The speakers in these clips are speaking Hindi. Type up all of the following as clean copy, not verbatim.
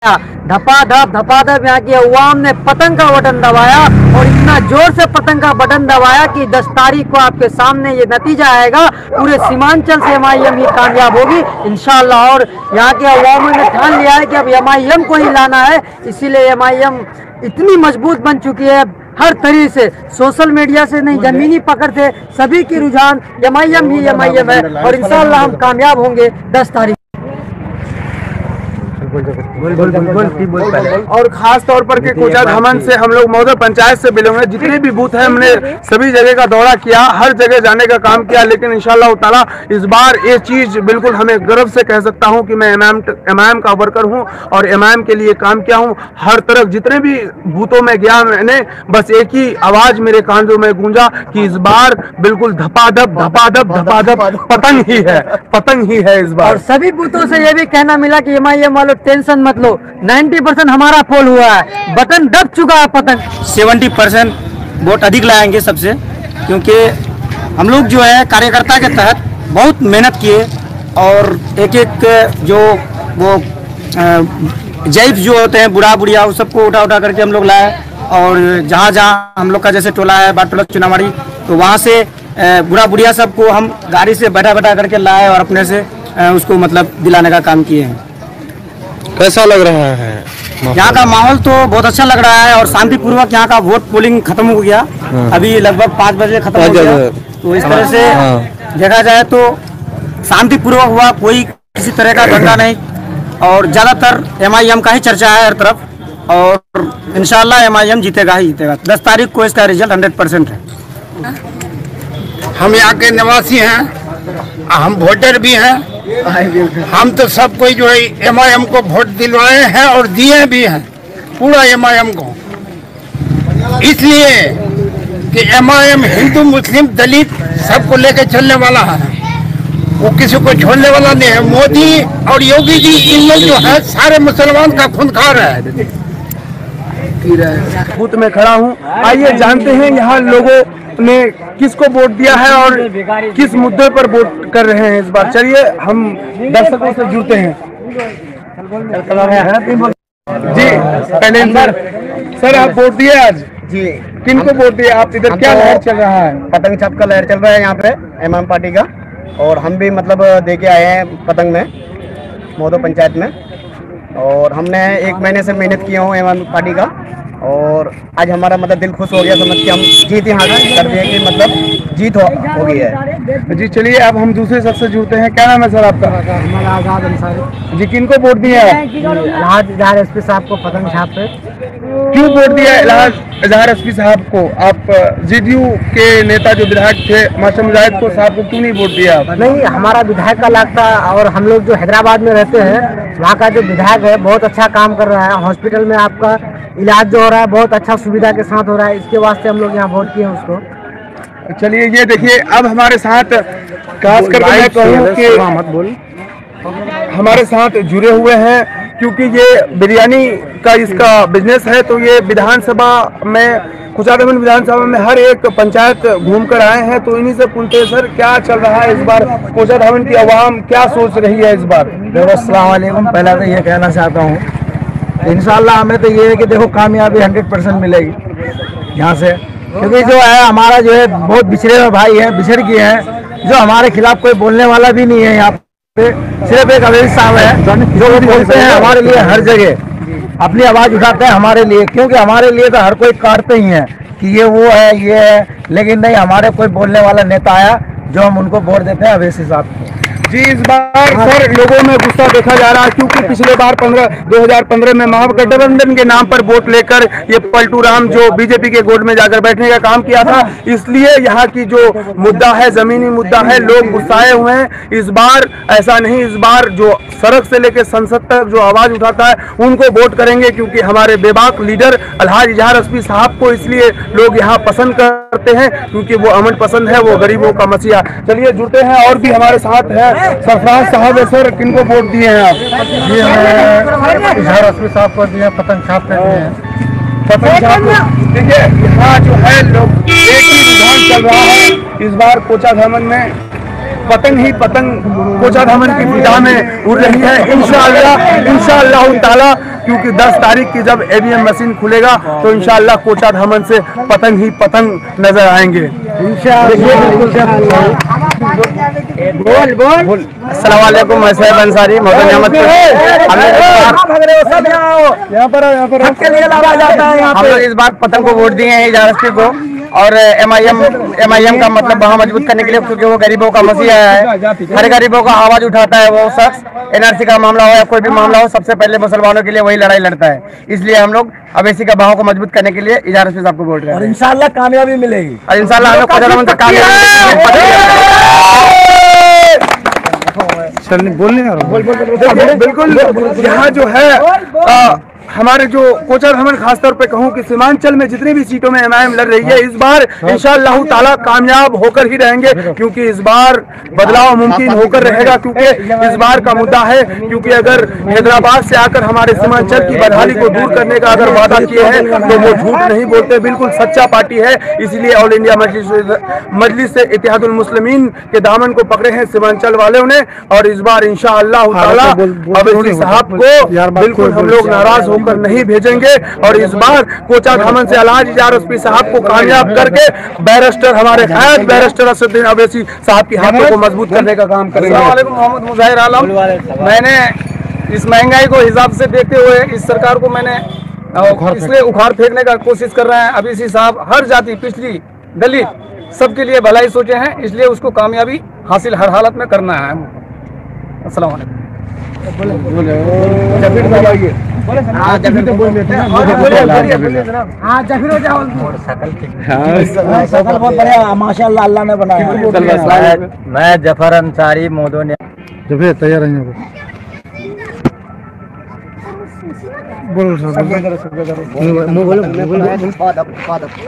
धपाधप यहाँ की अवाम ने पतंग का बटन दबाया और इतना जोर से पतंग का बटन दबाया कि 10 तारीख को आपके सामने ये नतीजा आएगा। पूरे सीमांचल से MIM ही कामयाब होगी इंशाअल्लाह। और यहाँ के अवाम ने ठान लिया है कि अब MIM को ही लाना है, इसीलिए MIM इतनी मजबूत बन चुकी है हर तरीके से। सोशल मीडिया से नहीं, जमीनी पकड़ से सभी की रुझान MIM ही MIM है और इंशाअल्लाह हम कामयाब होंगे 10 तारीख। और खास तौर पर के कोचा धमन से हम लोग महोदय पंचायत से बिलोंग है। जितने भी बूथ है हमने सभी जगह का दौरा किया, हर जगह जाने का काम किया, लेकिन इंशाअल्लाह ताला इस बार ये चीज बिल्कुल हमें गर्व से कह सकता हूं कि मैं MIM का वर्कर हूं और MIM के लिए काम किया हूं। हर तरफ जितने भी बूथों में गया मैंने बस एक ही आवाज मेरे कानों में गूंजा कि इस बार बिल्कुल धपाधप पतंग ही है इस बार। और सभी बूथों से ये भी कहना मिला कि MIM वालों टेंशन मत लो, 90% हमारा पोल हुआ है, बटन दब चुका है पतंग। 70% वोट अधिक लाएंगे सबसे, क्योंकि हम लोग जो है कार्यकर्ता के तहत बहुत मेहनत किए और एक जो वो जैफ जो होते हैं बुढ़ा बुढ़िया उस सबको उठा करके हम लोग लाए। और जहाँ जहाँ हम लोग का जैसे टोला है बाट टोला चुनावाड़ी, तो वहाँ से बुढ़ा बुढ़िया सबको हम गाड़ी से बैठा करके लाए और अपने से उसको मतलब दिलाने का काम किए हैं। कैसा लग रहा है यहाँ का माहौल? तो बहुत अच्छा लग रहा है और शांतिपूर्वक यहाँ का वोट पोलिंग खत्म हो गया। अभी लगभग 5 बजे खत्म हो गया। तो इस तरह से देखा जाए तो शांतिपूर्वक हुआ, कोई किसी तरह का दंगा नहीं और ज्यादातर MIM का ही चर्चा है हर तरफ और इंशाअल्लाह MIM जीतेगा ही जीतेगा। 10 तारीख को इसका रिजल्ट 100% है। हम यहाँ के निवासी हैं, हम वोटर भी हैं। हम तो सब कोई जो है MIM को वोट दिलवाए हैं और दिए भी हैं पूरा MIM को, इसलिए कि MIM हिंदू मुस्लिम दलित सबको लेकर चलने वाला है, वो किसी को छोड़ने वाला नहीं है। मोदी और योगी जी इन लोग जो है सारे मुसलमान का खून खा रहे हैं। बूथ में खड़ा हूँ, आइए जानते हैं यहाँ लोगों ने किसको वोट दिया है और किस मुद्दे पर वोट कर रहे हैं इस बार। चलिए हम दर्शकों से जुड़ते हैं। जी पहले सर आप वोट दिए आज? जी। किन को वोट दिए आप? इधर क्या लहर चल रहा है? पतंग छाप का लहर चल रहा है यहाँ पे MIM पार्टी का, और हम भी मतलब दे के आए हैं पतंग में महोदय पंचायत में। और हमने 1 महीने से मेहनत किया हूँ MIM पार्टी का, और आज हमारा मतलब दिल खुश हो गया समझ के हम जीत यहाँ कर दिए कि मतलब जीत हो गई है। जी चलिए अब हम दूसरे शख्स से जुड़ते हैं। क्या नाम है सर आपका? हमारा आजाद अंसारी। जी किन को वोट दिया है? इलाहाबाद SP साहब को पतंग छाप पे। क्यों वोट दिया इलाहाबाद SP साहब को? आप JDU के नेता जो विधायक थे मास्टर मुजाहिद को साहब को क्यों नहीं वोट दिया? नहीं, हमारा विधायक का लगता, और हम लोग जो हैदराबाद में रहते हैं वहाँ का जो विधायक है बहुत अच्छा काम कर रहा है। हॉस्पिटल में आपका इलाज जो हो रहा है बहुत अच्छा सुविधा के साथ हो रहा है, इसके वास्ते हम लोग यहाँ वोट किए उसको। चलिए ये देखिए अब हमारे साथ खास कर मैं कहूँ कि हमारे साथ जुड़े हुए हैं, क्योंकि ये बिरयानी का इसका बिजनेस है। तो ये विधानसभा में कुचाधामन विधानसभा में हर एक पंचायत घूमकर आए हैं, तो इन्हीं से पूछते हैं सर क्या चल रहा है इस बार, कुचाधामन की आवाम क्या सोच रही है इस बार? अस्सलाम वालेकुम। पहला तो ये कहना चाहता हूँ इंशाल्लाह हमें तो ये है कि देखो कामयाबी 100% मिलेगी यहाँ से, क्योंकि जो है हमारा जो है बहुत बिछड़े हुए भाई है, बिछड़ गए हैं, जो हमारे खिलाफ कोई बोलने वाला भी नहीं है। यहाँ पे सिर्फ एक अवेश साहब है जो बोलते हैं हमारे लिए, हर जगह अपनी आवाज उठाते हैं हमारे लिए, क्योंकि हमारे लिए तो हर कोई काटते ही है कि ये वो है ये है, लेकिन नहीं हमारे कोई बोलने वाला नेता आया जो हम उनको वोट देते हैं अवेश साहब को। जी इस बार सर लोगों में गुस्सा देखा जा रहा है, क्योंकि पिछले बार 2015 में महागठबंधन के नाम पर वोट लेकर ये पलटू राम जो बीजेपी के गोद में जाकर बैठने का काम किया था, इसलिए यहाँ की जो मुद्दा है जमीनी मुद्दा है, लोग गुस्साए हुए हैं। इस बार ऐसा नहीं, इस बार जो सड़क से लेकर संसद तक जो आवाज उठाता है उनको वोट करेंगे, क्योंकि हमारे बेबाक लीडर अलहाज इजहार SP साहब को इसलिए लोग यहाँ पसंद करते हैं क्योंकि वो अमन पसंद है, वो गरीबों का मसीहा। चलिए जुड़ते हैं और भी हमारे साथ है सरफराज साहब है। सर किनको वोट दिए हैं आप? जी हमें इजहार SP साहब को दिए, पतंग छाप पे दिए हैं। पतंग छाप देखिए यहाँ जो है लोग एक ही रुझान चल रहा है इस बार कोचाधामन में, पतंग ही पतंग कोचाधामन की फिजा में उड़ रही है। इंशाअल्लाह ताला क्योंकि 10 तारीख की जब ईवीएम मशीन खुलेगा तो इंशाअल्लाह कोचा धामन से पतंग ही पतंग नजर आएंगे। अस्सलाम वालेकुम, मैं सैयद अंसारी मौजूद हम लोग इस बार पतंग को वोट दिए हैं इजारस्ती को और एमआईएम का मतलब वहाँ मजबूत करने के लिए, क्योंकि वो गरीबों का मसीहा है, हर गरीबों का आवाज उठाता है वो शख्स। एनआरसी का मामला हो या कोई भी मामला हो, सबसे पहले मुसलमानों के लिए वही लड़ाई लड़ता है। इसलिए हम लोग अवैसी का भाव को मजबूत करने के लिए इजारस्ती साहब को वोट करें और इंशाल्लाह कामयाबी मिलेगी और इंशाल्लाह हम लोग बिल्कुल। यहाँ जो है हमारे जो कोचा धामन खासतौर पे कहूँ कि सीमांचल में जितनी भी सीटों में एमआईएम लड़ रही है, इस बार इंशाअल्लाह ताला कामयाब होकर ही रहेंगे, क्योंकि इस बार बदलाव मुमकिन होकर रहेगा। क्योंकि इस बार का मुद्दा है, क्योंकि अगर हैदराबाद से आकर हमारे सीमांचल की बदहाली को दूर करने का अगर वादा किए हैं तो वो झूठ नहीं बोलते, बिल्कुल सच्चा पार्टी है। इसलिए ऑल इंडिया मजलिस से इत्तेहादुल मुस्लिमीन के दामन को पकड़े हैं सीमांचल वालों ने और इस बार इंशाअल्लाह ताला अवैसी साहब को बिल्कुल हम लोग नाराज होकर नहीं भेजेंगे और इस बार कोचा धामन से अलहाज इजारस्ती साहब को कामयाब करके बैरिस्टर हमारे कायद बैरिस्टर असदुद्दीन अवैसी साहब की हाथों को मजबूत करने का काम करेंगे। मोहम्मद मुजाहिर आलम, मैंने इस महंगाई को हिसाब से देखते हुए इस सरकार को मैंने इसलिए उखाड़ फेंकने का कोशिश कर रहे हैं। अवैसी साहब हर जाति, पिछड़ी, दलित सबके लिए भलाई सोचे हैं, इसलिए उसको कामयाबी हासिल हर हालत में करना है। अस्सलाम वालेकुम। माशाअल्लाह अल्लाह ने बनाया। मैं जफर अंसारी मोदोनिया तैयार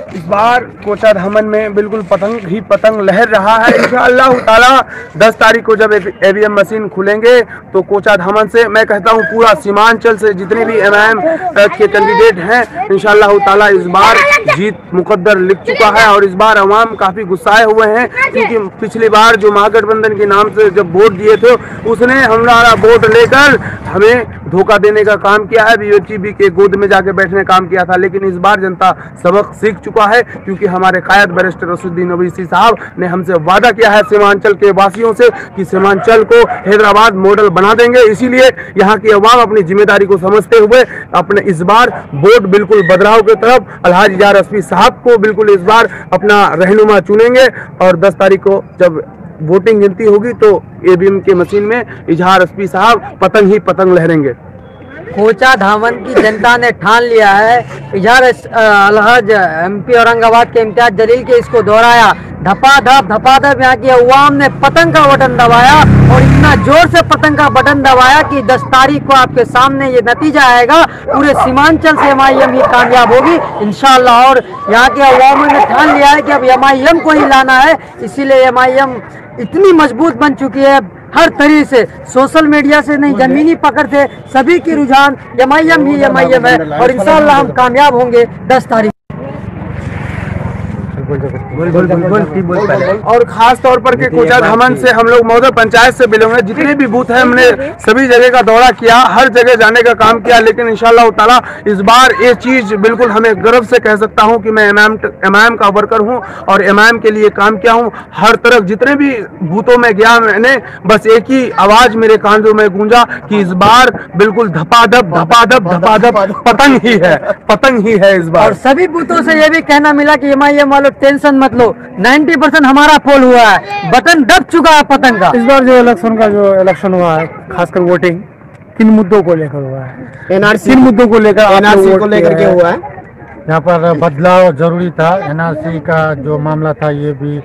इस बार कोचा धामन में बिल्कुल पतंग ही पतंग लहर रहा है। इंशाअल्लाह ताला 10 तारीख को जब ईवीएम मशीन खुलेंगे तो कोचा धामन से मैं कहता हूँ पूरा सीमांचल से जितने भी एमआईएम के कैंडिडेट हैं, इंशाअल्लाह ताला इस बार जीत मुकद्दर लिख चुका है और इस बार अवाम काफी गुस्साए हुए हैं, क्योंकि पिछली बार जो महागठबंधन के नाम से जब वोट दिए थे उसने हमारा वोट लेकर हमें धोखा देने का काम किया है, बीजेपी के गोद में जाके बैठने का काम किया था। लेकिन इस बार जनता सबक सीख चुका है, क्योंकि हमारे कायद बैरिस्टर असदुद्दीन अवैसी साहब ने हमसे वादा किया है सीमांचल के वासियों से कि सीमांचल को हैदराबाद मॉडल बना देंगे। इसीलिए यहाँ की अवाम अपनी जिम्मेदारी को समझते हुए अपने इस बार वोट बिल्कुल बदलाव की तरफ अलहाज इजारस्ती साहब को बिल्कुल इस बार अपना रहनुमा चुनेंगे और 10 तारीख को जब वोटिंग गिनती होगी तो ईवीएम के मशीन में इजारस्ती साहब पतंग ही पतंग लहरेंगे। कोचा धामन की जनता ने ठान लिया है। अलहज एमपी औरंगाबाद के इम्तियाज जलील के इसको दोहराया, धपाधप यहाँ की अवाम ने पतंग का बटन दबाया और इतना जोर से पतंग का बटन दबाया कि 10 तारीख को आपके सामने ये नतीजा आएगा। पूरे सीमांचल से एमआईएम ही कामयाब होगी इंशाअल्लाह। और यहाँ के अवाम ने ठान लिया है कि अब एमआईएम को ही लाना है, इसीलिए एमआईएम इतनी मजबूत बन चुकी है हर तरीके से, सोशल मीडिया से नहीं, जमीनी पकड़ से सभी की रुझान एमआईएम ही एमआईएम है और इंशाअल्लाह हम कामयाब होंगे 10 तारीख। और खास तौर पर के कोचा धामन से हम लोग मौजूद पंचायत से बिलोंग है, जितने भी बूथ है हमने सभी जगह का दौरा किया, हर जगह जाने का काम किया। लेकिन इंशाअल्लाह ताला इस बार ये चीज बिल्कुल हमें गर्व से कह सकता हूं कि मैं एमआईएम का वर्कर हूं और एमआईएम के लिए काम किया हूं। हर तरफ जितने भी बूथों में गया मैंने बस एक ही आवाज मेरे कानों में गूंजा कि इस बार बिल्कुल धपाधप पतंग ही है, पतंग ही है इस बार। और सभी बूथों से ये भी कहना मिला कि एमआईएम वालों टेंशन मत लो, 90% हमारा पोल हुआ है, बटन दब चुका है पतंग का। इस बार जो इलेक्शन हुआ है, खासकर वोटिंग किन मुद्दों को लेकर हुआ है? एनआरसी मुद्दों को लेकर, एनआरसी को लेकर के हुआ है। यहाँ पर बदलाव जरूरी था। एनआरसी का जो मामला था ये भी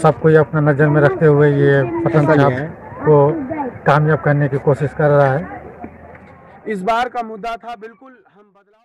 सबको अपना नजर में रखते हुए ये पतंग छाप को कामयाब करने की कोशिश कर रहा है। इस बार का मुद्दा था बिल्कुल हम बदलाव